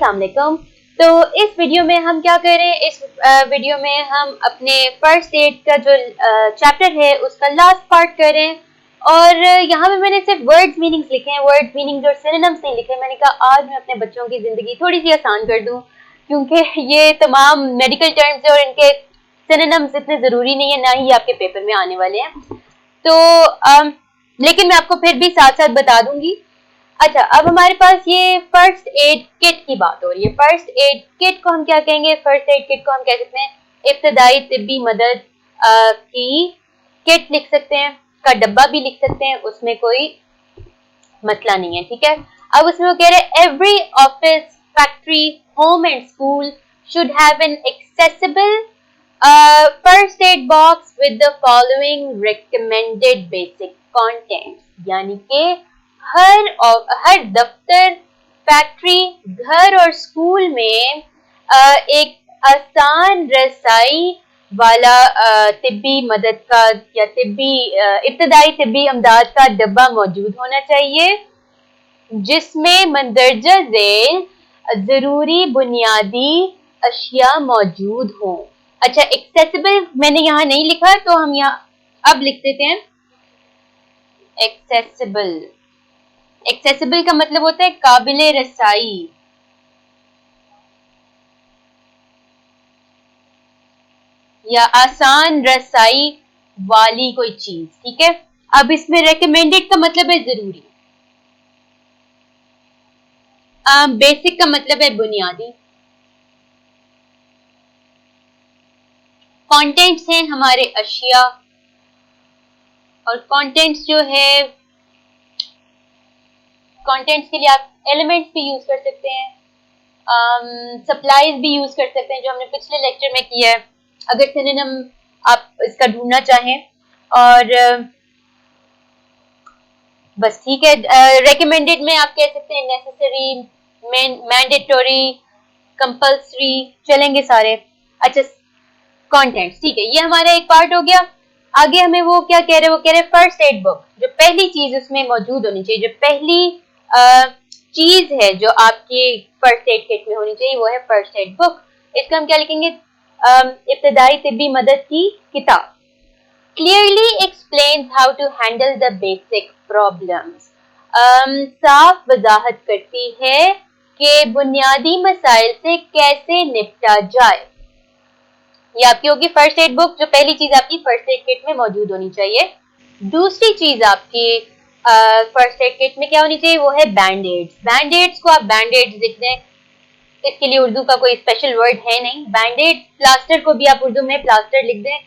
अस्सलाम वालेकुम। तो इस वीडियो में हम क्या कर रहे हैं, इस वीडियो में हम अपने फर्स्ट एड का जो चैप्टर है उसका लास्ट पार्ट कर रहे हैं। और यहाँ पे मैंने सिर्फ वर्ड्स मीनिंग्स लिखे हैं, वर्ड्स मीनिंग्स और सिनोनिम्स नहीं लिखे। मैंने कहा आज मैं अपने बच्चों की ज़िंदगी थोड़ी सी आसान कर दूँ, क्योंकि ये तमाम मेडिकल टर्म्स और इनके सिनोनिम्स इतने ज़रूरी नहीं है, ना ही आपके पेपर में आने वाले हैं। तो लेकिन मैं आपको फिर भी साथ साथ बता दूंगी। अच्छा, अब हमारे पास ये फर्स्ट एड किट की बात हो रही है। फर्स्ट एड किट को हम क्या कहेंगे? फर्स्ट एड किट को हम कह सकते हैं इब्तदाई तिब्बी मदद की किट लिख सकते हैं, का डब्बा भी लिख सकते हैं, उसमें कोई मसला नहीं है, ठीक है। अब उसमें वो कह रहे हैं every office, factory, home and school should have an accessible first aid box with the following recommended basic contents, यानी कि हर दफ्तर, फैक्ट्री, घर और स्कूल में एक आसान रसाई वाला तिब्बी मदद का या इब्तदाई तिब्बी अमदाद का डब्बा मौजूद होना चाहिए, जिसमें मंदरजा झेल जरूरी बुनियादी अशिया मौजूद हों। अच्छा, एक्सेसिबल मैंने यहाँ नहीं लिखा, तो हम यहाँ अब लिख देते हैं एक्सेसिबल। एक्सेसिबल का मतलब होता है काबिले रसाई, या आसान रसाई वाली कोई चीज, ठीक है। अब इसमें रेकमेंडेड का मतलब है जरूरी, बेसिक का मतलब है बुनियादी, कंटेंट्स हैं हमारे अशिया, और कंटेंट्स जो है, कंटेंट्स के लिए आप एलिमेंट्स भी यूज कर सकते हैं, सप्लाईज भी यूज कर सकते हैं, जो हमने पिछले लेक्चर में किया है, अगर सिनोनिम आप इसका ढूंढना चाहें। और बस ठीक है। रेकमेंडेड में आप कह सकते हैं नेसेसरी, मैंडेटरी, कंपल्सरी, चलेंगे सारे। अच्छा, कंटेंट्स, ठीक है, ये हमारा एक पार्ट हो गया। आगे हमें वो क्या कह रहे हैं, वो कह रहे हैं फर्स्ट एड बुक, जो पहली चीज उसमें मौजूद होनी चाहिए, जो पहली चीज है जो आपकी फर्स्ट एड किट में होनी चाहिए, वो है फर्स्ट एड बुक। इसका हम क्या लिखेंगे? इब्तदाई तिब्बी मदद की किताब। Clearly explains how to handle the basic problems. साफ वजाहत करती है कि बुनियादी मसाइल से कैसे निपटा जाए। ये आपकी होगी फर्स्ट एड बुक, जो पहली चीज आपकी फर्स्ट एड किट में मौजूद होनी चाहिए। दूसरी चीज आपकी फर्स्ट एड किट में क्या होनी चाहिए, वो है बैंडेड्स। बैंडेड्स को आप बैंडेड्स लिख दें, इसके लिए उर्दू का कोई स्पेशल वर्ड है नहीं। बैंडेड, प्लास्टर को भी आप उर्दू में प्लास्टर लिख दें,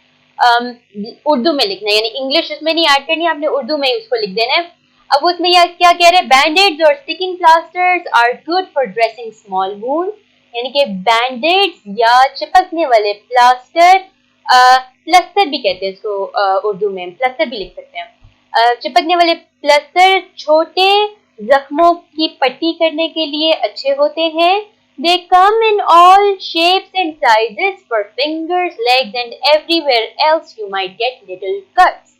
उर्दू में लिखना है, यानी इंग्लिश उसमें नहीं ऐड करनी, आपने उर्दू में उसको लिख देना है। अब उसमें यह क्या कह रहे हैं, बैंडेड्स और sticking plasters are good for dressing small wounds, यानी कि बैंडेड्स या चिपकने वाले प्लास्टर, प्लस्तर भी कहते हैं इसको, उर्दू में प्लस्तर भी लिख सकते हैं। चिपकने वाले प्लस्तर छोटे जख्मों की पट्टी करने के लिए अच्छे होते हैं। They come in all shapes and sizes for fingers, legs and everywhere else you might get little cuts.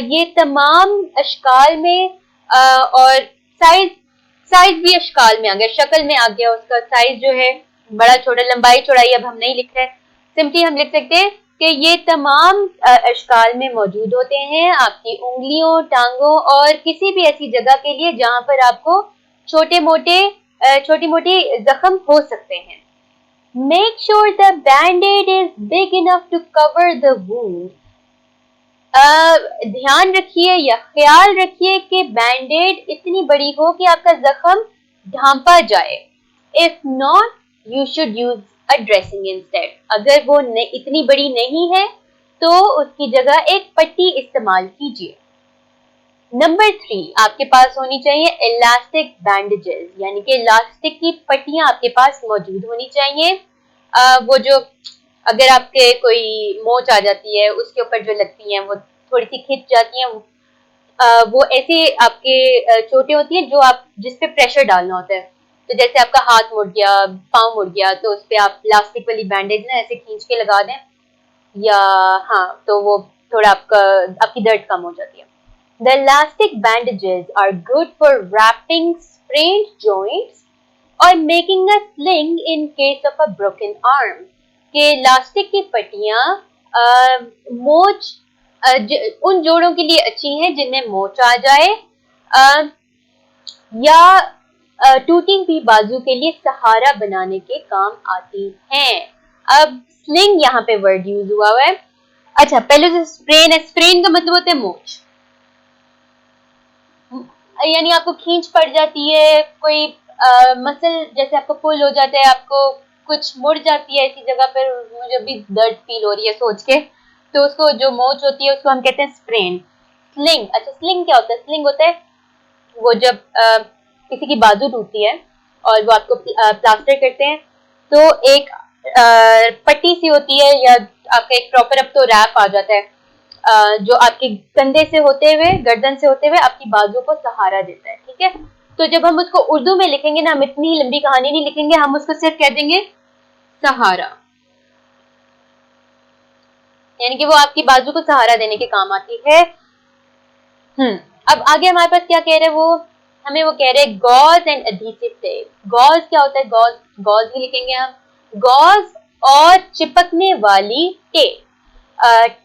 ये तमाम अशकाल में और साइज भी अशकाल में आ गया, शक्ल में आ गया, उसका साइज जो है बड़ा छोटा, लंबाई चौड़ाई अब हम नहीं लिख रहे, सिंपली हम लिख सकते हैं कि ये तमाम अशकाल में मौजूद होते हैं आपकी उंगलियों, टांगों और किसी भी ऐसी जगह के लिए जहां पर आपको छोटी मोटी जख्म हो सकते हैं। Make sure the band-aid is big enough to cover the wound. ध्यान रखिए या ख्याल रखिए कि बैंडेड इतनी बड़ी हो कि आपका जख्म ढांपा जाए। If not, you should use a dressing instead. अगर वो इतनी बड़ी नहीं है तो उसकी जगह एक पट्टी इस्तेमाल कीजिए। नंबर 3, आपके पास होनी चाहिए इलास्टिक बैंडेजेस, यानी कि इलास्टिक की पट्टियां आपके पास मौजूद होनी चाहिए। वो जो अगर आपके कोई मोच आ जाती है उसके ऊपर जो लगती हैं वो थोड़ी सी खिंच जाती हैं, वो ऐसे आपके छोटे होती हैं जो आप जिस पे प्रेशर डालना होता है। तो जैसे आपका हाथ मुड़ गया, पाँव मुड़ गया, तो उस पर आप प्लास्टिक वाली बैंडेज ना ऐसे खींच के लगा दें, या हाँ, तो वो थोड़ा आपकी दर्द कम हो जाती है। The elastic bandages are good for wrapping sprained joints और making a sling in case of a broken arm, के इलास्टिक की पट्टियां मोच उन जोड़ों के लिए अच्छी हैं जिनमें मोच आ जाए, या टूटी हुई बाजू के लिए सहारा बनाने के काम आती हैं। अब स्लिंग यहाँ पे वर्ड यूज हुआ है। अच्छा, पहले जो स्प्रेन है, स्प्रेन का मतलब होता है मोच, यानी आपको खींच पड़ जाती है, कोई मसल जैसे आपको पुल हो जाता है, आपको कुछ मुड़ जाती है ऐसी जगह पर, मुझे भी दर्द फील हो रही है सोच के, तो उसको जो मोच होती है उसको हम कहते हैं स्प्रेन। स्लिंग, अच्छा स्लिंग क्या होता है? स्लिंग होता है वो जब किसी की बाजू टूटती है और वो आपको प्लास्टर करते हैं, तो एक पट्टी सी होती है या आपका एक प्रॉपर अब तो रैप आ जाता है जो आपके कंधे से होते हुए, गर्दन से होते हुए आपकी बाजू को सहारा देता है, ठीक है। तो जब हम उसको उर्दू में लिखेंगे ना, हम इतनी लंबी कहानी नहीं लिखेंगे, हम उसको सिर्फ कह देंगे सहारा, यानी कि वो आपकी बाजू को सहारा देने के काम आती है। अब आगे हमारे पास क्या कह रहे हैं वो, हमें वो कह रहे हैं gauze and adhesive tape. Gauze क्या होता है? गॉज, गॉज ही लिखेंगे हम, गॉज और चिपकने वाली टेप।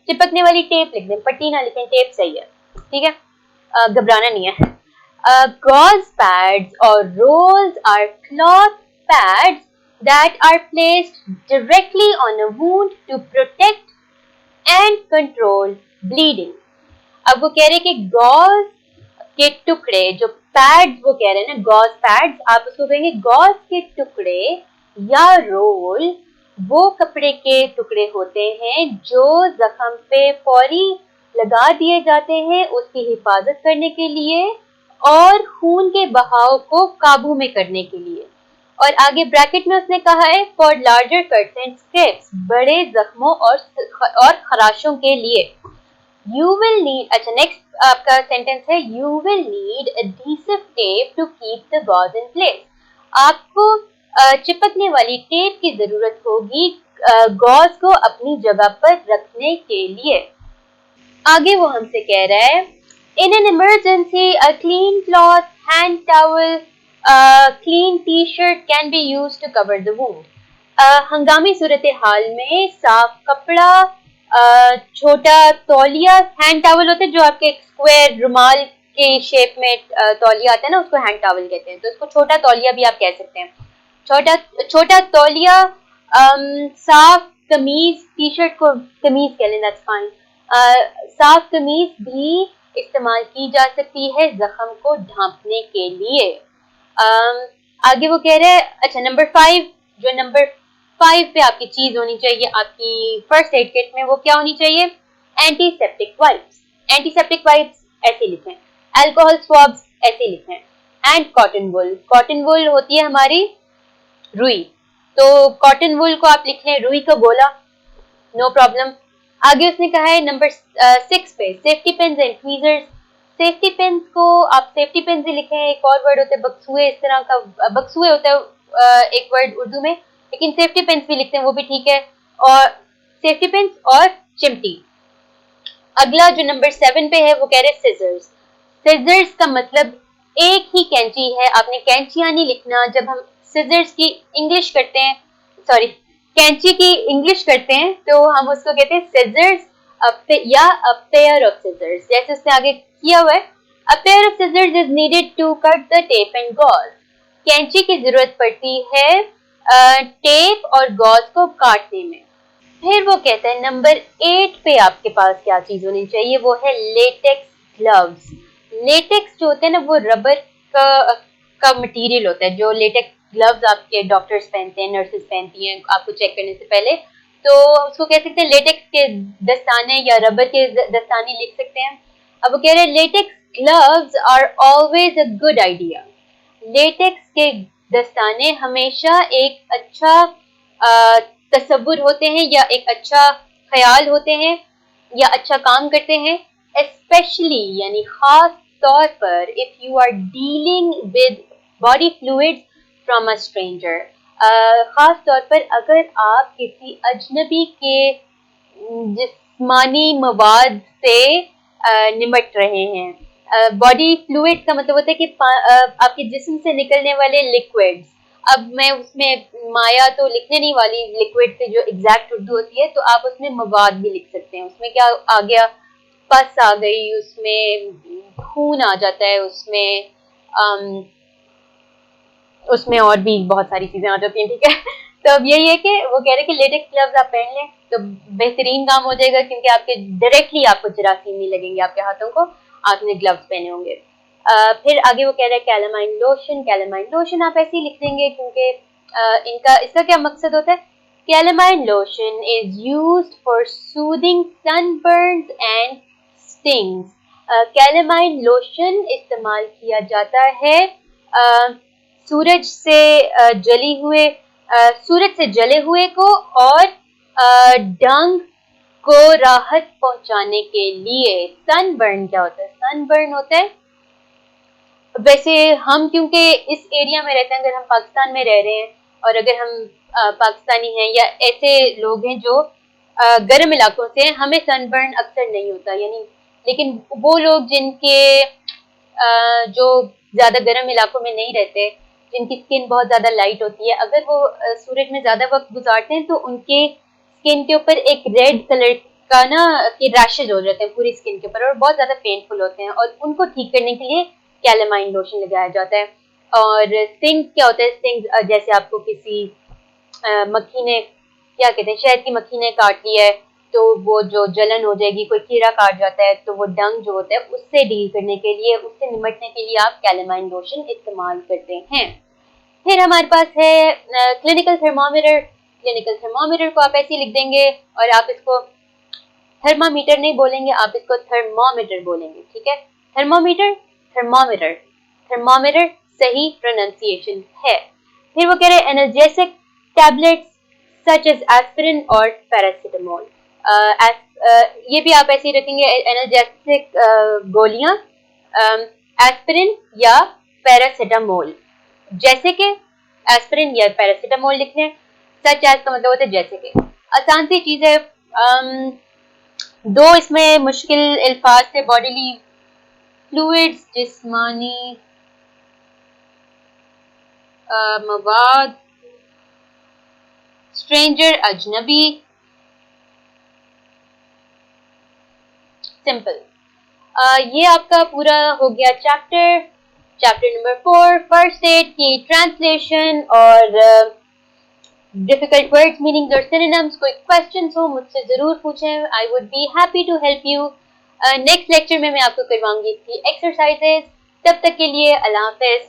चिपकने वाली टेप लिख दें, पट्टी ना लिखें, टेप सही है, ठीक है, घबराना नहीं है। गॉज पैड्स और rolls are cloth pads that are placed directly on a wound to protect and control bleeding. अब वो कह रहे हैं कि गॉज के टुकड़े, जो पैड्स वो कह रहे हैं ना, गॉज पैड्स, आप उसको कहेंगे गॉज के टुकड़े या रोल, वो कपड़े के टुकड़े होते हैं जो जख्म पे फौरी लगा दिए जाते हैं उसकी हिफाजत करने के लिए और खून के बहाव को काबू में करने के लिए। और आगे ब्रैकेट में उसने कहा है for larger cuts and scraps, बड़े जख्मों और खराशों के लिए। You will need, अच्छा नेक्स्ट आपका सेंटेंस है, you will need adhesive tape to keep the gauze in place. आपको चिपकने वाली टेप की जरूरत होगी गॉज को अपनी जगह पर रखने के लिए। आगे वो हमसे कह रहा है in an emergency a clean cloth, hand towel, clean t-shirt can be used to cover the wound. हंगामी सूरत हाल में साफ कपड़ा, छोटा तौलिया, हैंड टॉवल होता है जो आपके स्क्वायर रुमाल के शेप में तौलिया आता है ना, उसको हैंड टॉवल कहते हैं, तो उसको छोटा तौलिया भी आप कह सकते हैं। छोटा तौलिया, साफ कमीज, टी शर्ट को कमीज कह लें, दैट्स फाइन। साफ कमीज भी इस्तेमाल की जा सकती है जख्म को ढांपने के लिए। आगे वो कह रहे हैं, अच्छा नंबर 5, जो नंबर 5 पे आपकी चीज होनी चाहिए आपकी फर्स्ट एड किट में, वो क्या होनी चाहिए? Antiseptic wipes. एंटीसेप्टिक वाइप्स ऐसे लिखें, अल्कोहल स्वॉब्स ऐसे लिखें, and cotton wool. Cotton wool होती है हमारी रुई, तो कॉटन वुल को आप लिख लें, रुई को बोला, नो प्रॉब्लम। आगे उसने कहा है नंबर 6 पे safety pins and tweezers. Safety pins को आप सेफ्टी पिन्स ही लिखें, एक और वर्ड होता है बक्सुए, इस तरह का बक्सुए होता है एक वर्ड उर्दू में, लेकिन सेफ्टी पिन्स भी लिखते हैं, वो भी ठीक है। और सेफ्टी पिन्स और चिमटी। अगला जो नंबर 7 पे है वो कह रहे सिजर्स। सिजर्स का मतलब एक ही कैंची है, आपने कैंचियां नहीं लिखना। जब हम सिजर्स की इंग्लिश करते हैं, सॉरी कैंची की इंग्लिश करते हैं, तो हम उसको कहते हैं सिजर्स या अ पेयर ऑफ सिजर्स, जैसे उसने आगे किया हुआ है, a pair of scissors is needed to cut the tape and gauze. कैंची की जरूरत पड़ती है टेप और गॉज को काटने में। फिर वो कहते हैं नंबर 8 पे आपके पास क्या चीज होनी चाहिए, वो है लेटेक्स ग्लव्स। लेटेक्स जो होते हैं ना, वो रबर का मटेरियल होता है। जो लेटेक्स ग्लव्स आपके डॉक्टर्स पहनते हैं, नर्सेस पहनती हैं आपको चेक करने से पहले, तो उसको कह सकते हैं लेटेक्स के दस्ताने या रबर के दस्ताने लिख सकते हैं। अब वो कह रहे हैं latex gloves are always a good idea. Latex के दस्ताने हमेशा एक अच्छा तसव्वुर होते हैं या एक अच्छा ख्याल होते हैं या अच्छा काम करते हैं, स्पेशली यानी खास तौर पर if you are dealing with body fluids from a stranger. खास तौर पर अगर आप किसी अजनबी के जिस्मानी मवाद से निमट रहे हैं। बॉडी फ्लूइड का मतलब होता है कि आपके जिस्म से निकलने वाले लिक्विड्स, अब मैं उसमें माया तो लिखने नहीं वाली, लिक्विड से जो एग्जैक्ट उर्दू होती है, तो आप उसमें मवाद भी लिख सकते हैं। उसमें क्या आ गया, पस आ गई, उसमें खून आ जाता है, उसमें और भी बहुत सारी चीजें आ जाती हैं, ठीक है। तो अब यही है कि वो कह रहे हैं कि लेटेक्स ग्लव्स आप पहन लें तो बेहतरीन काम हो जाएगा, क्योंकि आपके डायरेक्टली आपको जरासीम नहीं लगेंगे आपके हाथों को, आपने ग्लव्स पहने होंगे। फिर आगे वो कह रहे हैं कैलामाइन लोशन। कैलामाइन लोशन आप ऐसे ही लिख देंगे, क्योंकि इसका क्या मकसद होता है। Calamine lotion is used for soothing sunburns and stings. Calamine lotion इस्तेमाल किया जाता है सूरज से जले हुए को और डंग को राहत पहुंचाने के लिए। सनबर्न क्या होता है? सनबर्न होता है, वैसे हम क्योंकि इस एरिया में रहते हैं, अगर हम पाकिस्तान में रह रहे हैं और अगर हम पाकिस्तानी हैं या ऐसे लोग हैं जो गर्म इलाकों से हैं, हमें सनबर्न अक्सर नहीं होता, यानी लेकिन वो लोग जिनके जो ज्यादा गर्म इलाकों में नहीं रहते, जिनकी स्किन बहुत ज्यादा लाइट होती है, अगर वो सूरज में ज्यादा वक्त गुजारते हैं तो उनके स्किन के ऊपर एक रेड कलर का ना कि रैशेज हो जाते हैं पूरी स्किन के ऊपर और बहुत ज्यादा पेनफुल होते हैं, और उनको ठीक करने के लिए कैलामाइन लोशन लगाया जाता है। और स्टिंग्स क्या होता है? स्टिंग्स जैसे आपको किसी मक्खी ने, क्या कहते हैं, शहद की मक्खी ने काट लिया है तो वो जो जलन हो जाएगी, कोई कीड़ा काट जाता है तो वो डंग जो होता है उससे डील करने के लिए, उससे निपटने के लिए आप कैलामाइन लोशन इस्तेमाल करते हैं। फिर हमारे पास है क्लिनिकल थर्मामीटर। क्लिनिकल थर्मामीटर को आप ऐसे ही लिख देंगे और आप इसको थर्मामीटर नहीं बोलेंगे, आप इसको थर्मामीटर बोलेंगे, ठीक है। थर्मामीटर, थर्मामीटर, थर्मामीटर सही प्रोनाउंसिएशन है। फिर वो कह रहे हैं analgesic tablets such as aspirin और पैरासीटामोल। ये भी आप ऐसे ही रखेंगे, एनाल्जेसिक गोलियां, एस्पिरिन या पैरासीटामोल, जैसे कि एस्पिरिन या पैरासीटामोल लिख लें। सच एज का मतलब होता है जैसे कि, आसान सी चीज है। दो इसमें मुश्किल अल्फाज थे, बॉडीली फ्लूइड्स, जिस्मानी मवाद, स्ट्रेंजर अजनबी, सिंपल। ये आपका पूरा हो गया चैप्टर नंबर 4, फर्स्ट एड की ट्रांसलेशन और डिफिकल्ट वर्ड्स, मीनिंग्स और सिनोनिम्स। कोई क्वेश्चंस हो मुझसे जरूर पूछें, I would be happy to help you. Next lecture में मैं आपको करवाऊंगी इसकी एक्सरसाइजेज। तब तक के लिए अल्लाह हाफिज।